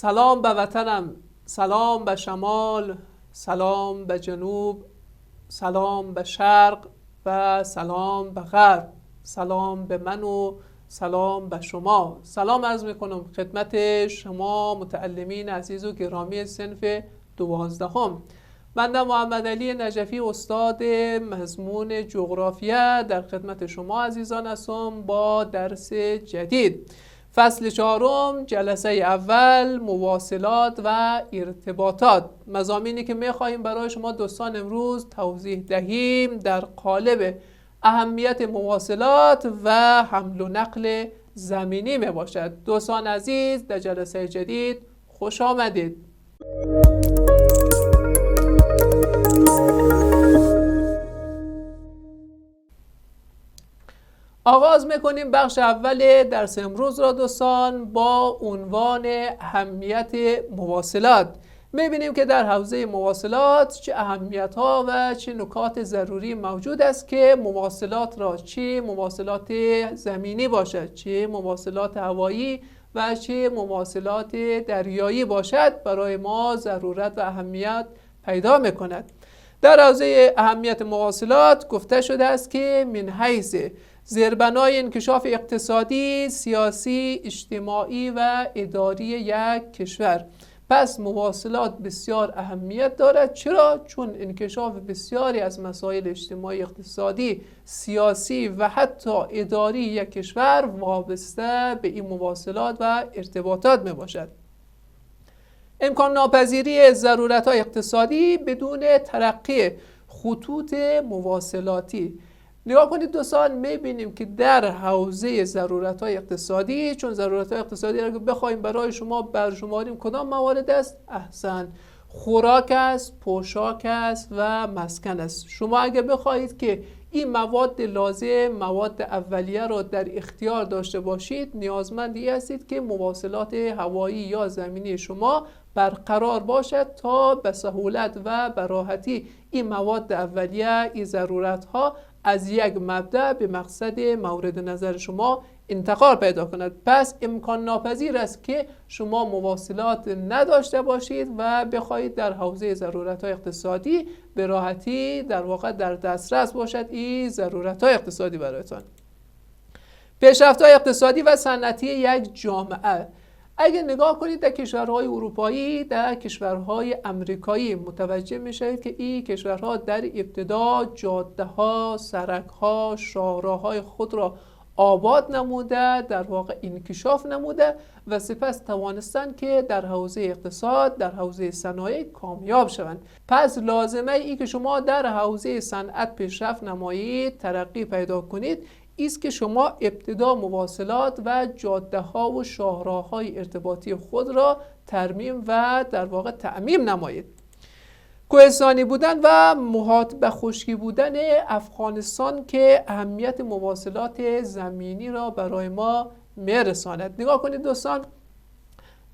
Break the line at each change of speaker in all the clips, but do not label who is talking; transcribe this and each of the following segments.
سلام به وطنم، سلام به شمال، سلام به جنوب، سلام به شرق و سلام به غرب، سلام به من و سلام به شما. سلام عرض میکنم خدمت شما متعلمین عزیز و گرامی صنف 12. بنده محمد علی نجفی استاد مضمون جغرافیا در خدمت شما عزیزان هستم با درس جدید. فصل 4 جلسه اول مواصلات و ارتباطات، مضامینی که میخواهیم برای شما دوستان امروز توضیح دهیم در قالب اهمیت مواصلات و حمل و نقل زمینی می باشد. دوستان عزیز در جلسه جدید خوش آمدید. آغاز میکنیم بخش اول درس امروز را دوستان با عنوان اهمیت مواصلات. میبینیم که در حوزه مواصلات چه اهمیت ها و چه نکات ضروری موجود است که مواصلات را چه مواصلات زمینی باشد، چه مواصلات هوایی و چه مواصلات دریایی باشد برای ما ضرورت و اهمیت پیدا میکند. در حوزه اهمیت مواصلات گفته شده است که من حیث زیربنای انکشاف اقتصادی، سیاسی، اجتماعی و اداری یک کشور. پس مواصلات بسیار اهمیت دارد. چرا؟ چون انکشاف بسیاری از مسائل اجتماعی، اقتصادی، سیاسی و حتی اداری یک کشور وابسته به این مواصلات و ارتباطات می باشد. امکان ناپذیری ضرورت‌های اقتصادی بدون ترقی خطوط مواصلاتی. نگاه کنید دوستان، میبینیم که در حوزه ضرورت‌های اقتصادی، چون ضرورت‌های اقتصادی را بخوایم برای شما برشماریم کدام موارد است؟ احسن، خوراک است، پوشاک است و مسکن است. شما اگر بخواهید که این مواد لازم، مواد اولیه را در اختیار داشته باشید، نیازمندی هستید که مواصلات هوایی یا زمینی شما برقرار باشد تا به سهولت و به راحتی این مواد اولیه، این ضرورت‌ها از یک مبدأ به مقصد مورد نظر شما انتقال پیدا کند. پس امکان ناپذیر است که شما مواصلات نداشته باشید و بخواهید در حوزه ضرورت‌های اقتصادی به راحتی در واقع در دسترس باشد این ضرورت‌های اقتصادی برایتان. پیشرفت‌های اقتصادی و صنعتی یک جامعه. اگر نگاه کنید در کشورهای اروپایی، در کشورهای امریکایی متوجه میشید که این کشورها در ابتدا جاده‌ها، سرک‌ها، شاهراهای خود را آباد نموده، در واقع انکشاف نموده و سپس توانستند که در حوزه اقتصاد، در حوزه صنایع کامیاب شوند. پس لازمه ای که شما در حوزه صنعت پیشرفت نمایید، ترقی پیدا کنید، است که شما ابتدا مواصلات و جاده ها و شاهراهای ارتباطی خود را ترمیم و در واقع تعمیم نمایید. کوهستانی بودن و محاط به خشکی بودن افغانستان که اهمیت مواصلات زمینی را برای ما میرساند. نگاه کنید دوستان،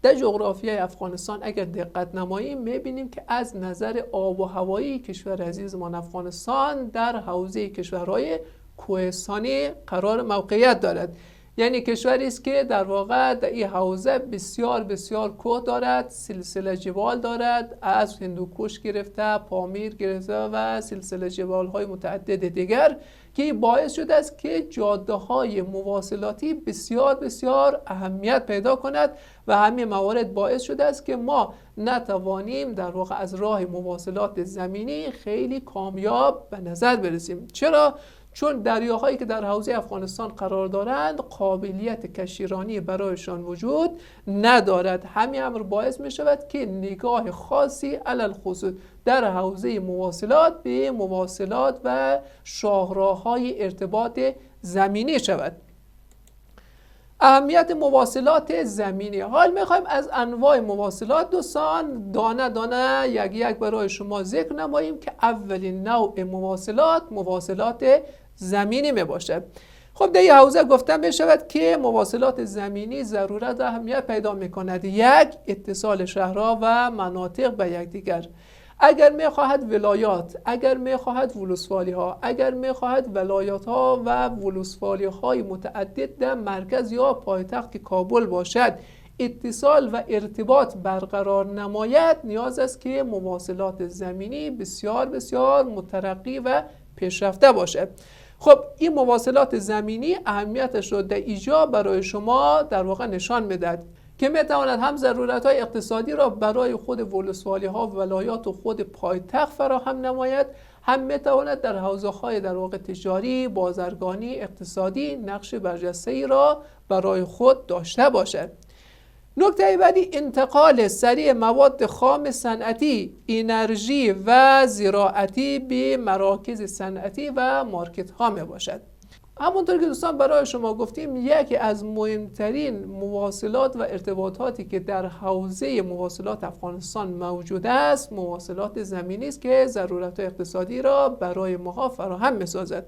در جغرافیای افغانستان اگر دقت نماییم میبینیم که از نظر آب و هوایی کشور عزیزمان افغانستان در حوزه کشورهای کوهستانی قرار موقعیت دارد. یعنی کشوری است که در واقع در این حوزه بسیار بسیار کوه دارد، سلسله جبال دارد، از هندوکش گرفته، پامیر گرفته و سلسله جبال های متعدد دیگر که باعث شده است که جاده های مواصلاتی بسیار بسیار اهمیت پیدا کند و همین موارد باعث شده است که ما نتوانیم در واقع از راه مواصلات زمینی خیلی کامیاب به نظر برسیم. چرا؟ چون دریاهایی که در حوزه افغانستان قرار دارند قابلیت کشتیرانی برایشان وجود ندارد. همین امر باعث می شود که نگاه خاصی علل خصوص در حوزه مواصلات به مواصلات و شاهراهای ارتباط زمینی شود. اهمیت مواصلات زمینی. حال میخوایم از انواع مواصلات دوستان دانه دانه یک یک برای شما ذکر نماییم که اولین نوع مواصلات زمینی می باشد. خب در این حوزه گفته می شود که مواصلات زمینی ضرورت و اهمیت پیدا می کند. یک، اتصال شهرها و مناطق به یکدیگر. اگر می خواهد ولایات، اگر می خواهد ولسوالی ها، اگر می خواهد ولایات ها و ولسوالی های متعدد در مرکز یا پایتخت که کابل باشد، اتصال و ارتباط برقرار نماید، نیاز است که مواصلات زمینی بسیار بسیار مترقی و پیشرفته باشد. خب این مواصلات زمینی اهمیتش رو در اینجا برای شما در واقع نشان میدهد که میتواند هم ضرورت‌های اقتصادی را برای خود ولسوالی‌ها و ولایات و خود پایتخت فراهم نماید، هم میتواند در حوزه‌های در واقع تجاری، بازرگانی، اقتصادی نقش برجسته‌ای را برای خود داشته باشد. نکته بعدی انتقال سریع مواد خام صنعتی، انرژی و زراعتی به مراکز صنعتی و مارکت ها می باشد. همونطور که دوستان برای شما گفتیم، یکی از مهمترین مواصلات و ارتباطاتی که در حوزه مواصلات افغانستان موجود است، مواصلات زمینی است که ضرورت اقتصادی را برای ما فراهم می سازد.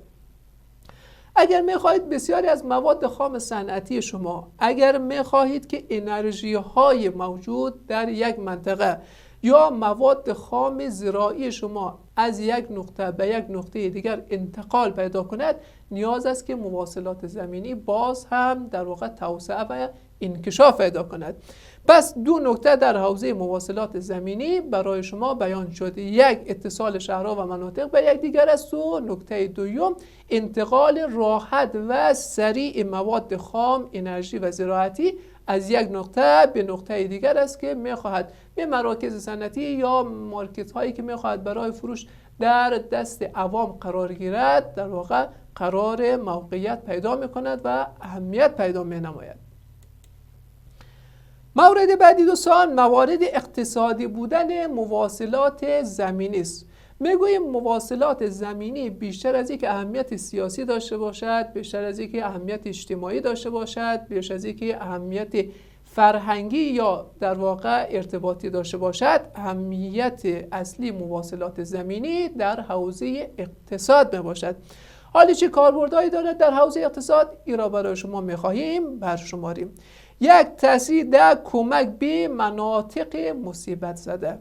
اگر می‌خواهید بسیاری از مواد خام صنعتی شما، اگر می‌خواهید که انرژی های موجود در یک منطقه یا مواد خام زراعی شما از یک نقطه به یک نقطه دیگر انتقال پیدا کند، نیاز است که مواصلات زمینی باز هم در واقع توسعه و انکشاف پیدا کند. پس دو نکته در حوزه مواصلات زمینی برای شما بیان شد: یک، اتصال شهرها و مناطق به یک دیگر است، و نکته دوم انتقال راحت و سریع مواد خام، انرژی و زراعتی از یک نقطه به نقطه دیگر است که میخواهد به مراکز صنعتی یا مارکت هایی که میخواهد برای فروش در دست عوام قرار گیرد در واقع قرار موقعیت پیدا میکند و اهمیت پیدا مینماید. مورد بعدی دوستان، موارد اقتصادی بودن مواصلات زمینی است. میگوییم مواصلات زمینی بیشتر از اینکه اهمیت سیاسی داشته باشد، بیشتر از اینکه اهمیت اجتماعی داشته باشد، بیشتر از اینکه اهمیت فرهنگی یا در واقع ارتباطی داشته باشد، اهمیت اصلی مواصلات زمینی در حوزه اقتصاد میباشد. حالی چه کاربردهایی دارد در حوزه اقتصاد؟ این را برای شما میخواهیم برشماریم. یک، تأثیر در کمک به مناطق مصیبت زده.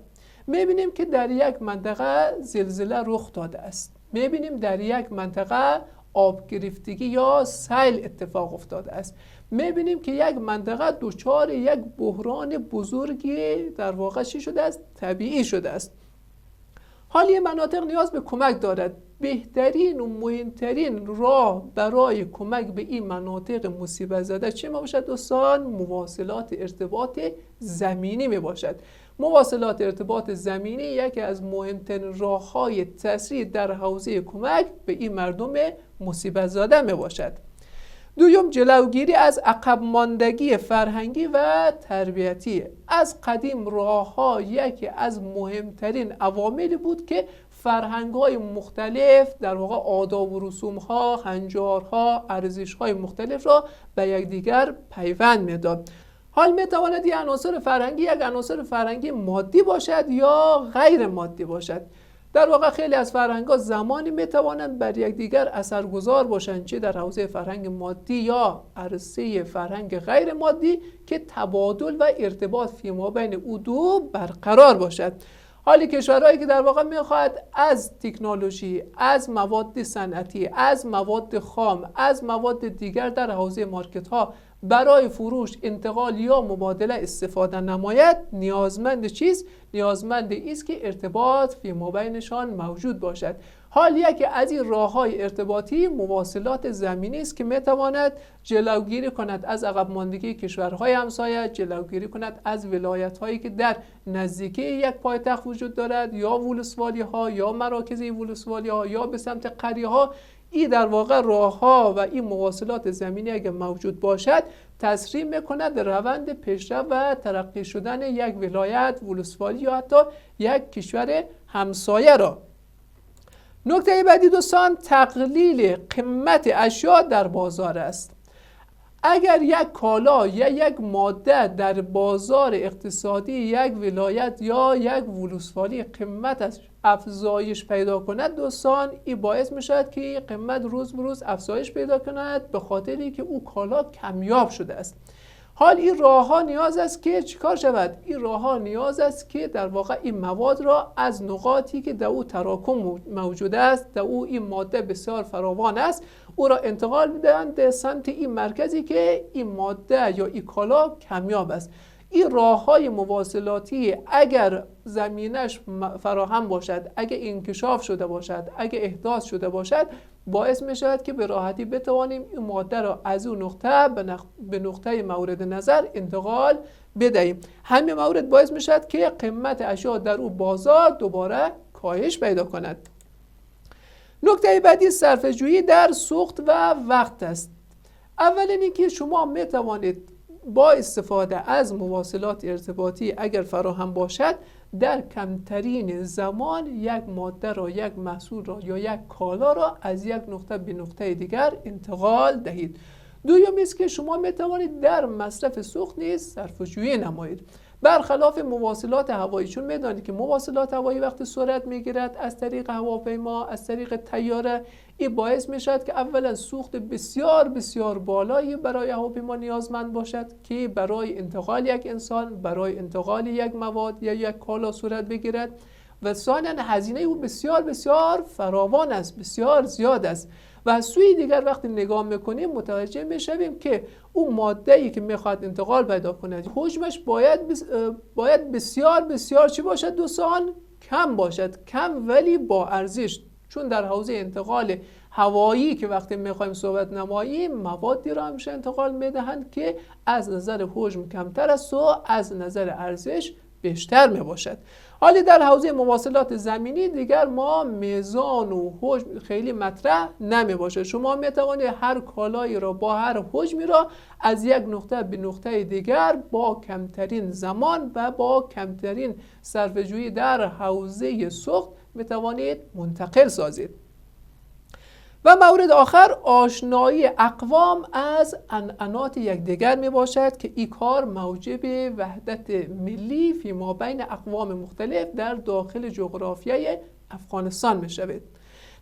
میبینیم که در یک منطقه زلزله رخ داده است. میبینیم در یک منطقه آب گرفتگی یا سیل اتفاق افتاده است. میبینیم که یک منطقه دچار یک بحران بزرگی در واقع چی شده است؟ طبیعی شده است. حالی مناطق نیاز به کمک دارد. بهترین و مهمترین راه برای کمک به این مناطق مصیبت زده چه می باشد دوستان؟ مواصلات ارتباط زمینی می باشد. مواصلات ارتباط زمینی یکی از مهمترین راه‌های تسریع در حوزه کمک به این مردم مصیبت زده می باشد. دوم، جلوگیری از عقب ماندگی فرهنگی و تربیتی. از قدیم راه‌ها یکی از مهمترین عواملی بود که فرهنگ‌های مختلف در واقع آداب و رسوم‌ها، هنجارها، ارزش‌های مختلف را به یکدیگر پیوند می‌داد. حال می‌تواند این عناصر فرهنگی یک عناصر فرهنگی مادی باشد یا غیر مادی باشد. در واقع خیلی از فرهنگ‌ها زمانی می‌توانند بر یکدیگر اثرگذار باشند، چه در حوزه فرهنگ مادی یا عرصه فرهنگ غیر مادی، که تبادل و ارتباط فیما بین او دو برقرار باشد. حالی کشورهایی که در واقع میخواهد از تکنولوژی، از مواد صنعتی، از مواد خام، از مواد دیگر در حوزه مارکت ها برای فروش، انتقال یا مبادله استفاده نماید، نیازمند چیست؟ نیازمند است که ارتباط فیما بینشان موجود باشد. حال یکی از این راه‌های ارتباطی مواصلات زمینی است که میتواند جلوگیری کند از عقب ماندگی کشورهای همسایه، جلوگیری کند از ولایت‌هایی که در نزدیکی یک پایتخت وجود دارد، یا ولسوالی‌ها یا مراکز ولسوالی‌ها یا به سمت قریه‌ها. این در واقع راه‌ها و این مواصلات زمینی اگر موجود باشد، تسریع می‌کند روند پیشرفت و ترقی شدن یک ولایت، ولسوالی یا حتی یک کشور همسایه را. نکته بعدی دوستان، تقلیل قیمت اشیا در بازار است. اگر یک کالا یا یک ماده در بازار اقتصادی یک ولایت یا یک ولسوالی قیمت افزایش پیدا کند دوستان، این باعث می شود که قیمت روز به روز افزایش پیدا کند، به خاطری که او کالا کمیاب شده است. حال این راه ها نیاز است که چیکار شود؟ این راه ها نیاز است که در واقع این مواد را از نقاطی که در او تراکم موجود است، در او این ماده بسیار فراوان است، او را انتقال بدهند به سمت این مرکزی که این ماده یا این کالا کمیاب است. این راه‌های مواصلاتی اگر زمینش فراهم باشد، اگر انکشاف شده باشد، اگر احداث شده باشد، باعث می شود که به راحتی بتوانیم این ماده را از اون نقطه به نقطه مورد نظر انتقال بدهیم. همین مورد باعث می شود که قیمت اشیاء در او بازار دوباره کاهش پیدا کند. نکته بعدی صرفه‌جویی در سوخت و وقت است. اولین اینکه شما می توانید با استفاده از مواصلات ارتباطی اگر فراهم باشد در کمترین زمان یک ماده را، یک محصول را یا یک کالا را از یک نقطه به نقطه دیگر انتقال دهید. دومی است که شما می توانید در مصرف سوخت نیز صرفه‌جویی نمایید، برخلاف مواصلات هوایی. چون میدانید که مواصلات هوایی وقتی صورت میگیرد از طریق هواپیما، از طریق طیاره، این باعث میشد که اولا سوخت بسیار بسیار بالایی برای هواپیما نیازمند باشد که برای انتقال یک انسان، برای انتقال یک مواد یا یک کالا صورت بگیرد، و ثانیا هزینه او بسیار بسیار فراوان است، بسیار زیاد است. و از سوی دیگر وقتی نگاه میکنیم متوجه میشویم که اون ماده‌ای که میخواد انتقال پیدا کند حجمش باید بسیار بسیار چی باشد دوستان؟ کم باشد، کم ولی با ارزش. چون در حوزه انتقال هوایی که وقتی میخوایم صحبت نماییم موادی را همیشه انتقال میدهند که از نظر حجم کمتر است و از نظر ارزش بیشتر میباشد. حالا در حوزه مواصلات زمینی دیگر ما میزان و حجم خیلی مطرح نمی باشه. شما می توانید هر کالایی را با هر حجمی را از یک نقطه به نقطه دیگر با کمترین زمان و با کمترین صرفه‌جویی در حوزه سوخت می توانید منتقل سازید. و مورد آخر آشنایی اقوام از عنعنات یکدیگر می باشد که این کار موجب وحدت ملی فی ما بین اقوام مختلف در داخل جغرافیای افغانستان می شود.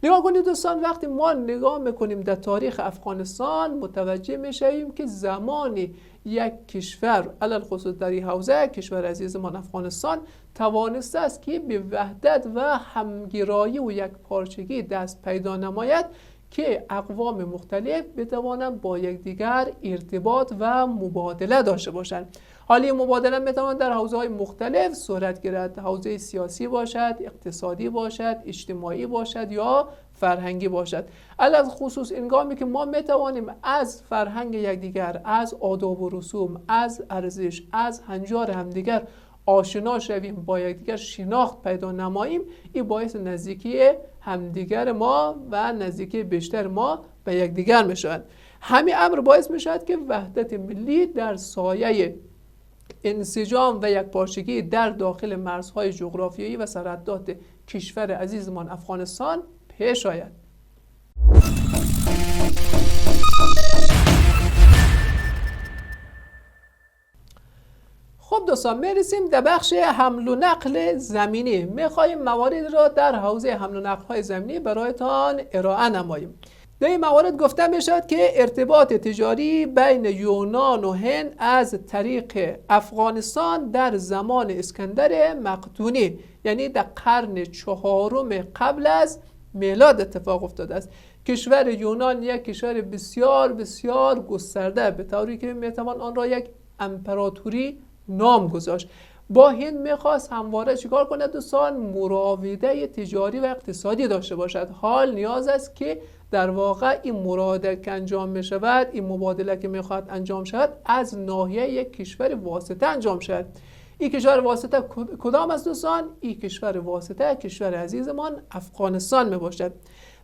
نگاه کنید دوستان، وقتی ما نگاه میکنیم در تاریخ افغانستان متوجه میشویم که زمانی یک کشور، علل خصوص در این حوزه کشور عزیزمان افغانستان، توانسته است که به وحدت و همگرایی و یک پارچگی دست پیدا نماید که اقوام مختلف بتوانند با یکدیگر ارتباط و مبادله داشته باشند. حالی مبادله میتواند در حوزه‌های مختلف صورت گیرد، حوزه سیاسی باشد، اقتصادی باشد، اجتماعی باشد یا فرهنگی باشد. علل خصوص هنگامی که ما میتوانیم از فرهنگ یکدیگر، از آداب و رسوم، از ارزش، از هنجار همدیگر آشنا شویم، با یکدیگر شناخت پیدا نماییم، این باعث نزدیکی همدیگر ما و نزدیکی بیشتر ما به یکدیگر میشود. همین امر باعث میشود که وحدت ملی در سایه انسجام و یکپارچگی در داخل مرزهای جغرافیایی و سرحدات کشور عزیزمان افغانستان پیش آید. خب دوستان، میرسیم در بخش حمل و نقل زمینی. میخواهیم موارد را در حوزه حمل و نقل های زمینی برایتان ارائه نماییم. در این موارد گفته میشد که ارتباط تجاری بین یونان و هند از طریق افغانستان در زمان اسکندر مقدونی، یعنی در قرن 4 قبل از میلاد اتفاق افتاده است. کشور یونان یک کشور بسیار بسیار گسترده، به طوری که میتوان آن را یک امپراتوری نام گذاشت. با هند میخواست همواره چیکار کند دوستان؟ مراوده تجاری و اقتصادی داشته باشد. حال نیاز است که در واقع این مراوده که انجام می شود، این مبادله که میخواد انجام شود، از ناحیه یک کشور واسطه انجام شود. این کشور واسطه کدام است دوستان؟ این کشور واسطه کشور عزیزمان افغانستان می باشد.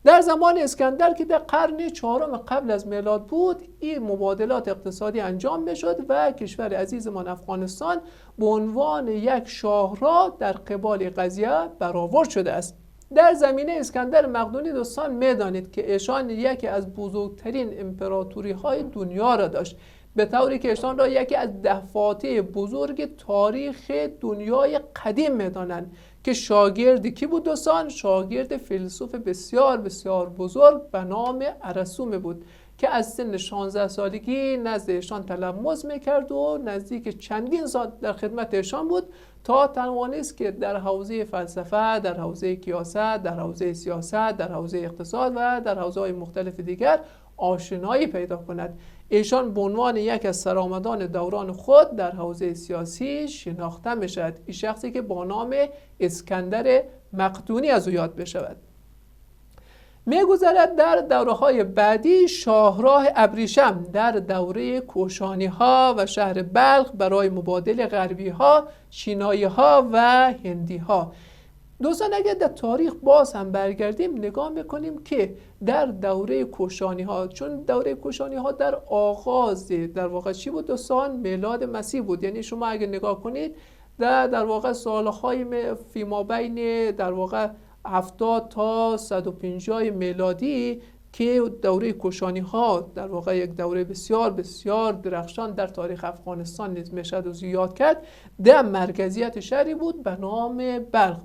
در زمان اسکندر که در قرن 4 قبل از میلاد بود، این مبادلات اقتصادی انجام میشد و کشور عزیزمان افغانستان به عنوان یک شاهراه در قبال قضیه برآورد شده است. در زمینه اسکندر مقدونی دوستان میدانید که ایشان یکی از بزرگترین امپراتوری های دنیا را داشت، به طوری که ایشان را یکی از دفاتر بزرگ تاریخ دنیای قدیم میدانند که شاگرد کی بود دوستان؟ شاگرد فیلسوف بسیار بسیار بزرگ به نام ارسطو بود که از سن 16 سالگی نزد ایشان تلمذ میکرد و نزدیک چندین سال در خدمت ایشان بود تا توانست که در حوزه فلسفه، در حوزه کیاست، در حوزه سیاست، در حوزه اقتصاد و در حوزه‌های مختلف دیگر آشنایی پیدا کند. ایشان به عنوان یک از سرآمدان دوران خود در حوزه سیاسی شناخته میشد. این شخصی که با نام اسکندر مقدونی از او یاد بشود. می‌گذرد در دوره‌های بعدی شاهراه ابریشم در دوره کوشانی‌ها و شهر بلخ برای مبادله غربی‌ها، چینایی‌ها و هندی‌ها. دوستان اگر در تاریخ باز هم برگردیم نگاه میکنیم که در دوره کوشانی‌ها، چون دوره کوشانی‌ها در آغاز در واقع چی بود دوستان؟ میلاد مسیح بود. یعنی شما اگر نگاه کنید در واقع سالهای فیما بین در واقع 70 تا 150 میلادی که دوره کوشانی‌ها در واقع یک دوره بسیار بسیار درخشان در تاریخ افغانستان نیز میشد و زیاد کرد، در مرکزیت شهری بود به نام بلخ.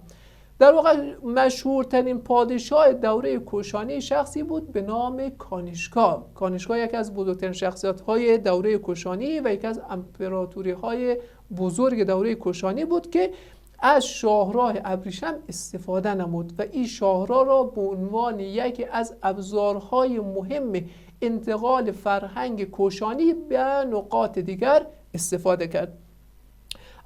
در واقع مشهورترین پادشاه دوره کوشانی شخصی بود به نام کانیشکا. کانیشکا یکی از بزرگترین شخصیت‌های دوره کوشانی و یکی از امپراتوری‌های بزرگ دوره کوشانی بود که از شاهراه ابریشم استفاده نمود و این شاهراه را به عنوان یکی از ابزارهای مهم انتقال فرهنگ کوشانی به نقاط دیگر استفاده کرد.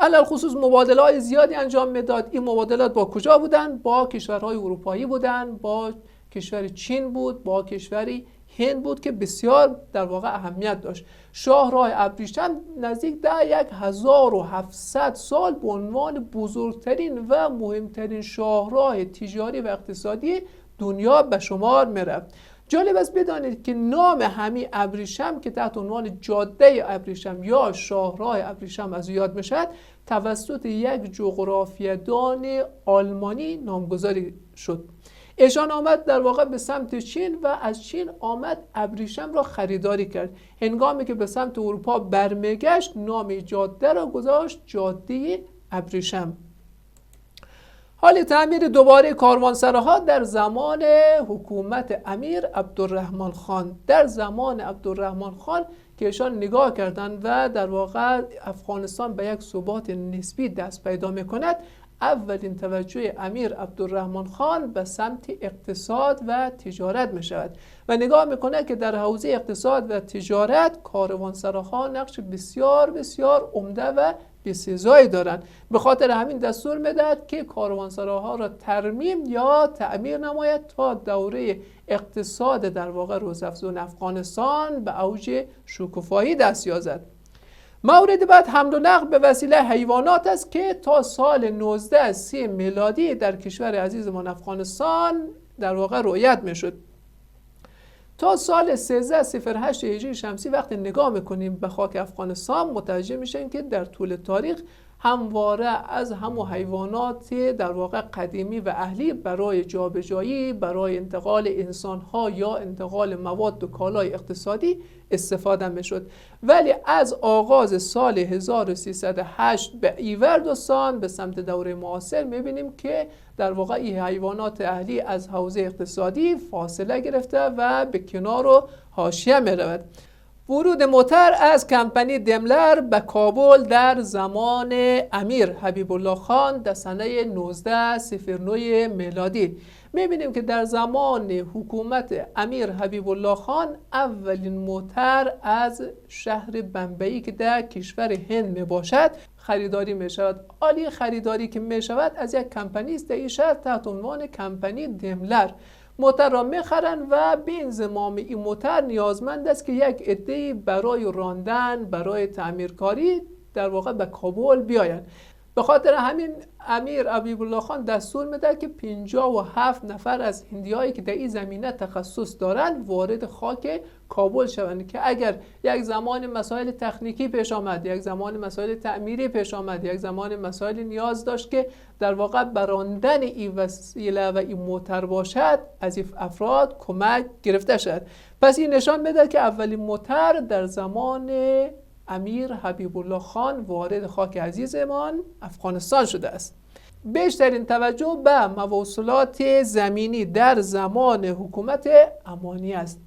علل خصوص مبادله‌های زیادی انجام میداد. این مبادلات با کجا بودن؟ با کشورهای اروپایی بودن، با کشور چین بود، با کشوری هند بود که بسیار در واقع اهمیت داشت. شاهراه ابریشم نزدیک در 1700 سال به عنوان بزرگترین و مهمترین شاهراه تجاری و اقتصادی دنیا به شمار می‌رفت. جالب است بدانید که نام همین ابریشم که تحت عنوان جاده ابریشم یا شاهراه ابریشم از یاد میشد توسط یک جغرافیه‌دان آلمانی نامگذاری شد. ایشان آمد در واقع به سمت چین و از چین آمد ابریشم را خریداری کرد. هنگامی که به سمت اروپا برمیگشت نام جاده را گذاشت جاده ابریشم. حال تعمیر دوباره کاروانسراها در زمان حکومت امیر عبدالرحمن خان. در زمان عبدالرحمن خان که ایشان نگاه کردند و در واقع افغانستان به یک ثبات نسبی دست پیدا میکند، اولین توجه امیر عبدالرحمن خان به سمت اقتصاد و تجارت می شود و نگاه میکنه که در حوزه اقتصاد و تجارت کاروانسراها نقش بسیار بسیار عمده و بسزایی دارند. به خاطر همین دستور میدهد که کاروانسراها را ترمیم یا تعمیر نماید تا دوره اقتصاد در واقع روزافزون افغانستان به اوج شکوفایی دست یابد. مورد بعد حمل و نقل به وسیله حیوانات است که تا سال 1930 میلادی در کشور عزیزمان افغانستان در واقع رعایت میشد. تا سال 1308 هجری شمسی وقتی نگاه میکنیم به خاک افغانستان متوجه میشیم که در طول تاریخ همواره از همو حیوانات در واقع قدیمی و اهلی برای جابجایی، برای انتقال انسانها یا انتقال مواد و کالای اقتصادی استفاده میشد. ولی از آغاز سال 1308 به ایور دوستان به سمت دوره معاصر میبینیم که در واقع این حیوانات اهلی از حوزه اقتصادی فاصله گرفته و به کنار و حاشیه میرود. ورود موتر از کمپانی دملر به کابل در زمان امیر حبیب الله خان در سنه 1909 میلادی میبینیم که در زمان حکومت امیر حبیب الله خان اولین موتر از شهر بمبئی که در کشور هند می باشد خریداری می شود. عالی خریداری که می شود از یک کمپانی است در این شهر تحت عنوان کمپانی دملر. موتر را میخرند و به انضمام این موتر نیازمند است که یک عده‌ای برای راندن، برای تعمیرکاری در واقع به کابل بیایند. به خاطر همین امیر حبیب الله خان دستور میده که 57 نفر از هندیایی که در این زمینه تخصص دارند وارد خاک کابل شوند که اگر یک زمان مسائل تکنیکی پیش آمد، یک زمان مسائل تعمیری پیش آمد، یک زمان مسائل نیاز داشت که در واقع براندن این وسیله و این موتر باشد، از این افراد کمک گرفته شد. پس این نشان میده که اولین موتر در زمان امیر حبیب الله خان وارد خاک عزیزمان افغانستان شده است. بیشترین توجه به مواصلات زمینی در زمان حکومت امانی است.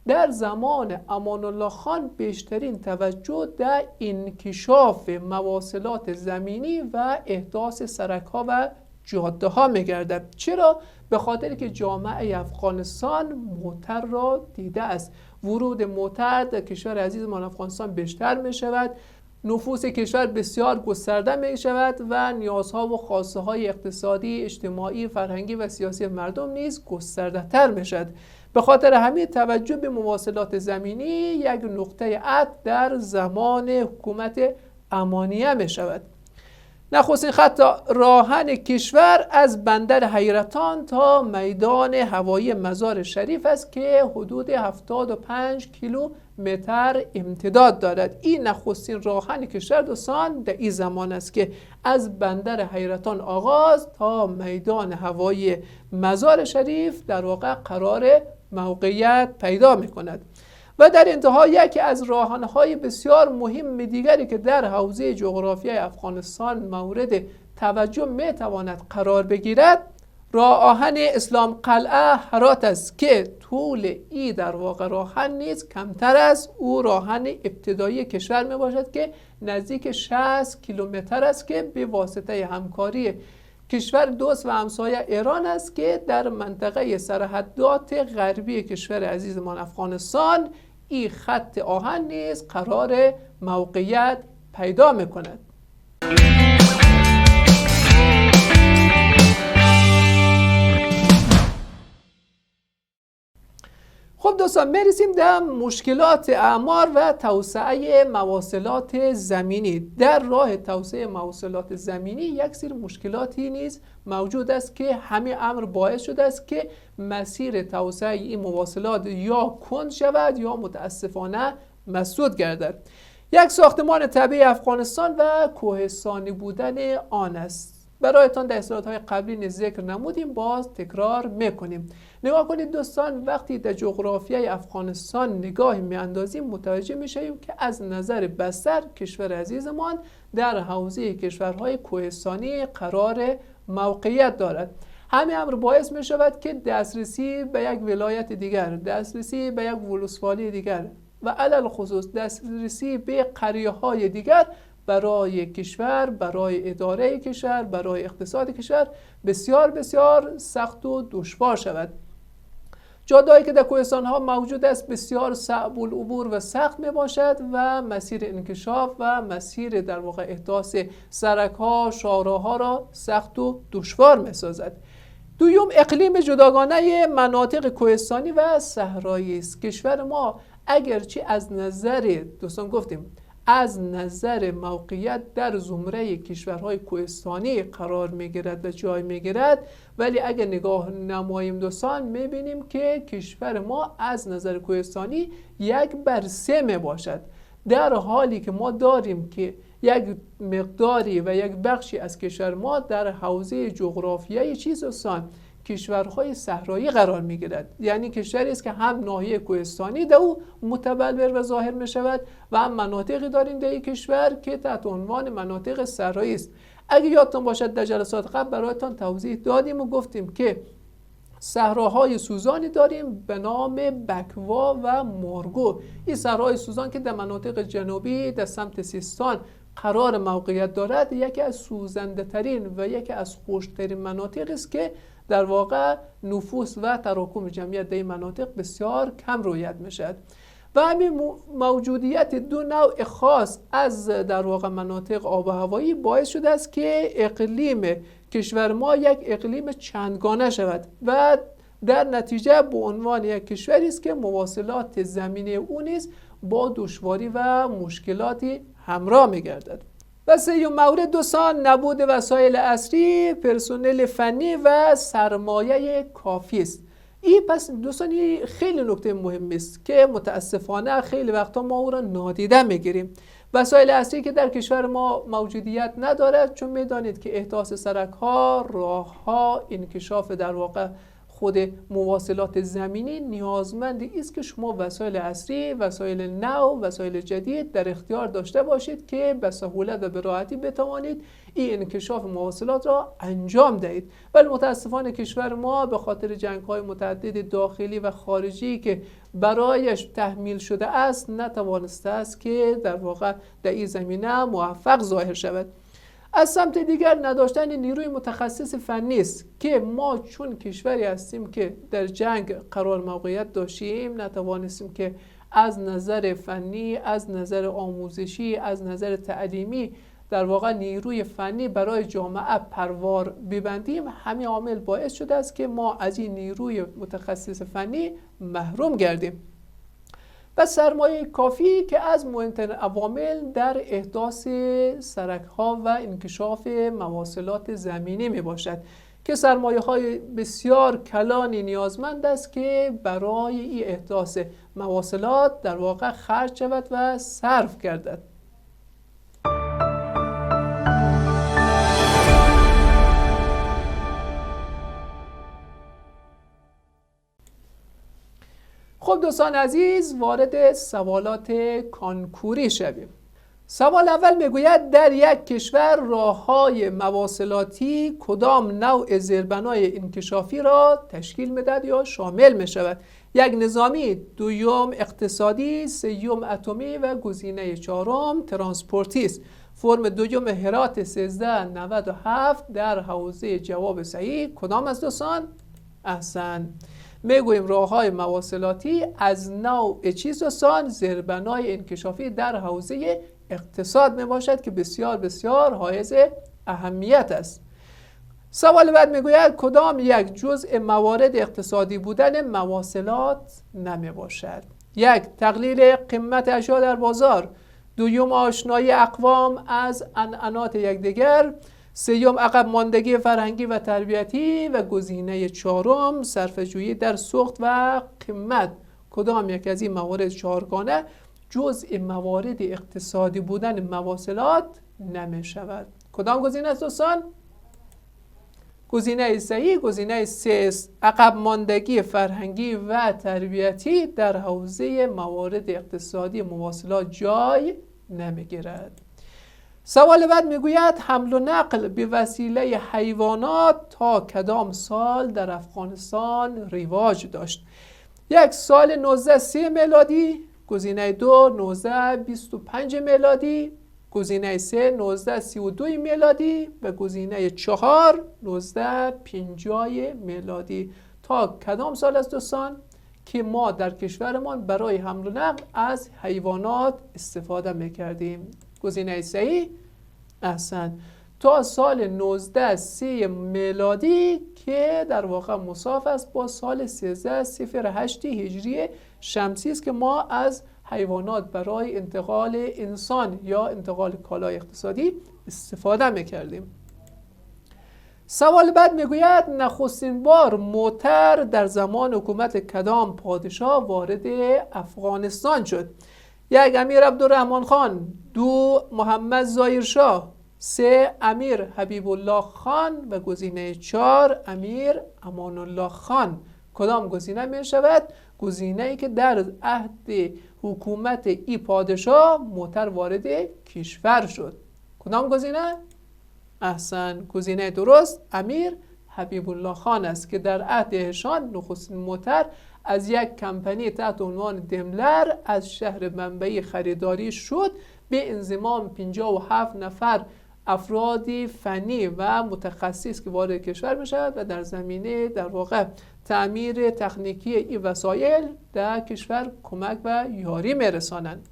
در زمان امان الله خان بیشترین توجه در انکشاف مواصلات زمینی و احداث سرک‌ها و جاده‌ها می‌گردد. چرا؟ به خاطر که جامعه افغانستان موتر را دیده است. ورود موتر در کشور عزیزمان افغانستان بیشتر می‌شود. نفوس کشور بسیار گسترده می شود و نیازها و خواسته های اقتصادی، اجتماعی، فرهنگی و سیاسی مردم نیز گسترده تر می شود. به خاطر همین توجه به مواصلات زمینی یک نقطه عطف در زمان حکومت امانیه می شود. نخستین خط راهن کشور از بندر حیرتان تا میدان هوایی مزار شریف است که حدود 75 کیلومتر امتداد دارد. این نخستین راهن کشور دوستان در این زمان است که از بندر حیرتان آغاز تا میدان هوایی مزار شریف در واقع قرار موقعیت پیدا می کند. و در انتها یکی از راهنهای بسیار مهم دیگری که در حوزه جغرافیای افغانستان مورد توجه می تواند قرار بگیرد راه آهن اسلام قلعه هرات است که طول ای در واقع راهن نیز کمتر از او راهن ابتدایی کشور می باشد که نزدیک 60 کیلومتر است که به واسطه همکاری کشور دوست و همسایه ایران است که در منطقه سرحدات غربی کشور عزیزمان افغانستان این خط آهن نیز قرار موقعیت پیدا می کند. خب دوستان میرسیم در مشکلات اعمار و توسعه مواصلات زمینی. در راه توسعه مواصلات زمینی یک سری مشکلاتی نیز موجود است که همین امر باعث شده است که مسیر توسعه این مواصلات یا کند شود یا متاسفانه مسدود گردد. یک ساختمان طبیعی افغانستان و کوهستانی بودن آن است. برایتان در اسلایدهای قبلی ذکر نمودیم، باز تکرار میکنیم. نگاه کنید دوستان، وقتی در جغرافیای افغانستان نگاهی میاندازیم متوجه میشیم که از نظر بستر کشور عزیزمان در حوزه کشورهای کوهستانی قرار موقعیت دارد. همین امر باعث می شود که دسترسی به یک ولایت دیگر، دسترسی به یک ولسوالی دیگر و علل خصوص دسترسی به قریه های دیگر برای کشور، برای اداره کشور، برای اقتصاد کشور بسیار بسیار سخت و دشوار شود. جاده‌ای که در کوهستان ها موجود است بسیار صعب العبور و سخت می باشد و مسیر انکشاف و مسیر در واقع احداث سرک ها، شاهراها را سخت و دشوار می سازد. دوم، اقلیم جداگانه مناطق کوهستانی و صحرایی است. کشور ما اگرچه از نظر دوستان گفتیم از نظر موقعیت در زمره کشورهای کوهستانی قرار میگیرد و جای میگیرد، ولی اگر نگاه نماییم دوستان میبینیم که کشور ما از نظر کوهستانی 1/3 میباشد، در حالی که ما داریم که یک مقداری و یک بخشی از کشور ما در حوزه جغرافیایی چیز دوستان کشورهای صحرایی قرار میگیرد. یعنی کشوری است که هم ناحیه کوهستانی در او متبلور و ظاهر می شود و هم مناطقی داریم در این کشور که تحت عنوان مناطق صحرایی است. اگه یادتون باشد در جلسات قبل برایتان توضیح دادیم و گفتیم که صحراهای سوزانی داریم به نام بکوا و مارگو. این صحراهای سوزان که در مناطق جنوبی در سمت سیستان قرار موقعیت دارد یکی از سوزنده ترین و یکی از خشک‌ترین مناطق است که در واقع نفوس و تراکم جمعیت در این مناطق بسیار کم رویت میشد و همین موجودیت دو نوع خاص از در واقع مناطق آب و هوایی باعث شده است که اقلیم کشور ما یک اقلیم چندگانه شود و در نتیجه به عنوان یک کشوری است که مواصلات زمینی او نیز با دشواری و مشکلاتی همراه می‌گردد. و سومین مورد دوستان نبود وسایل عصری، پرسنل فنی و سرمایه کافی است. این پس دوستان خیلی نکته مهم است که متاسفانه خیلی وقتا ما او را نادیده میگیریم. وسایل عصری که در کشور ما موجودیت ندارد، چون میدانید که احداث سرک ها، راه ها، انکشاف در واقع خود مواصلات زمینی نیازمند است که شما وسایل عصری، وسایل نو، وسایل جدید در اختیار داشته باشید که به سهولت و به راحتی بتوانید این انکشاف مواصلات را انجام دهید. ولی متاسفانه کشور ما به خاطر جنگ‌های متعدد داخلی و خارجی که برایش تحمیل شده است نتوانسته است که در واقع در این زمینه موفق ظاهر شود. از سمت دیگر نداشتن نیروی متخصص فنی است که ما چون کشوری هستیم که در جنگ قرار موقعیت داشتیم نتوانستیم که از نظر فنی، از نظر آموزشی، از نظر تعلیمی در واقع نیروی فنی برای جامعه پروار ببندیم. همین عامل باعث شده است که ما از این نیروی متخصص فنی محروم گردیم. و سرمایه کافی که از مهمترین عوامل در احداث سرک‌ها و انکشاف مواصلات زمینی می باشد که سرمایه‌های بسیار کلانی نیازمند است که برای این احداث مواصلات در واقع خرج شود و صرف گردد. خب دوستان عزیز، وارد سوالات کانکوری شویم. سوال اول میگوید در یک کشور راه‌های مواصلاتی کدام نوع زیربنای انکشافی را تشکیل می‌دهد یا شامل می‌شود؟ یک نظامی، دوم اقتصادی، سوم اتمی و گزینه چهارم ترانسپورتی است. فرم دوم هرات 1397 در حوزه جواب صحیح کدام است دوستان؟ احسن. میگوییم راه‌های مواصلاتی از نوع چیز دوستان؟ زیربنای انکشافی در حوزه اقتصاد می باشد که بسیار بسیار حائز اهمیت است. سوال بعد میگوید کدام یک جزء موارد اقتصادی بودن مواصلات نمی باشد؟ یک، تقلیل قیمت اشیا در بازار. دوم، آشنایی اقوام از عنعنات یکدیگر. سوم، عقب ماندگی فرهنگی و تربیتی. و گزینه چهارم، صرفه‌جویی در سوخت و قیمت. کدام یک از این موارد چهارگانه جزء موارد اقتصادی بودن مواصلات نمی شود؟ کدام گزینه است دوستان؟ گزینه صحیح گزینه 3 است. عقب ماندگی فرهنگی و تربیتی در حوزه موارد اقتصادی مواصلات جای نمیگیرد. سوال بعد میگوید حمل و نقل به وسیله حیوانات تا کدام سال در افغانستان رواج داشت؟ یک، سال 1930 میلادی. گزینه 2، 1925 میلادی. گزینه 3، 1932 میلادی. و گزینه 4، 1950 میلادی. تا کدام سال است دوستان که ما در کشورمان برای حمل و نقل از حیوانات استفاده میکردیم؟ گزینه صحیح احسن، تا سال 1930 میلادی که در واقع مساوی است با سال 1308 هجری شمسی است که ما از حیوانات برای انتقال انسان یا انتقال کالای اقتصادی استفاده میکردیم. سوال بعد میگوید نخستین بار موتر در زمان حکومت کدام پادشاه وارد افغانستان شد؟ یک، امیر عبدالرحمن خان. 2، محمد ظاهرشاه. 3، امیر حبیب الله خان. و گزینه 4، امیر امان الله خان. کدام گزینه می شود؟ گزینه ای که در عهد حکومت ای پادشاه موتر وارد کشور شد. کدام گزینه؟ احسن، گزینه درست امیر حبیب الله خان است که در عهد ایشان نخستین موتر از یک کمپانی تحت عنوان دملر از شهر بمبئی خریداری شد به انضمام 57 نفر افرادی فنی و متخصص که وارد کشور می شود و در زمینه در واقع تعمیر تکنیکی این وسایل در کشور کمک و یاری می رسانند.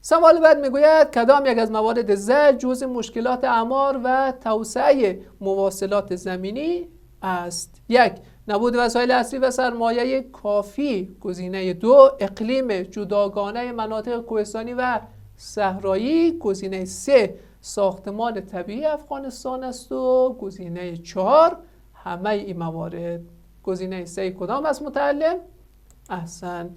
سوال بعد میگوید کدام یک از موارد زد جزء مشکلات اعمار و توسعه مواصلات زمینی است؟ یک، نبود وسایل اصلی و سرمایه کافی. گزینه 2، اقلیم جداگانه مناطق کوهستانی و صحرایی. گزینه 3، ساختمان طبیعی افغانستان است. و گزینه 4، همه این موارد. گزینه 3 کدام است متعلم؟ احسن،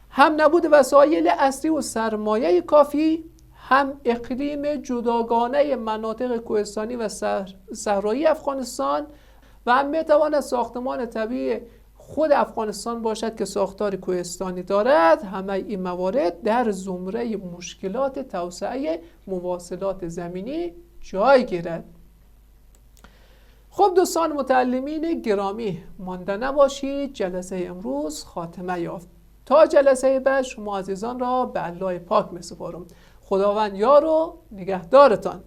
هم نبود وسایل اصلی و سرمایه کافی، هم اقلیم جداگانه مناطق کوهستانی و صحرایی افغانستان و هم میتواند ساختمان طبیعی خود افغانستان باشد که ساختار کوهستانی دارد. همه این موارد در زمره مشکلات توسعه مواصلات زمینی جای گیرد. خب دوستان متعلمین گرامی، مانده نباشید، جلسه امروز خاتمه یافت. تا جلسه بعد شما عزیزان را به الله پاک می‌سپارم. خداوند یار و نگهدارتان.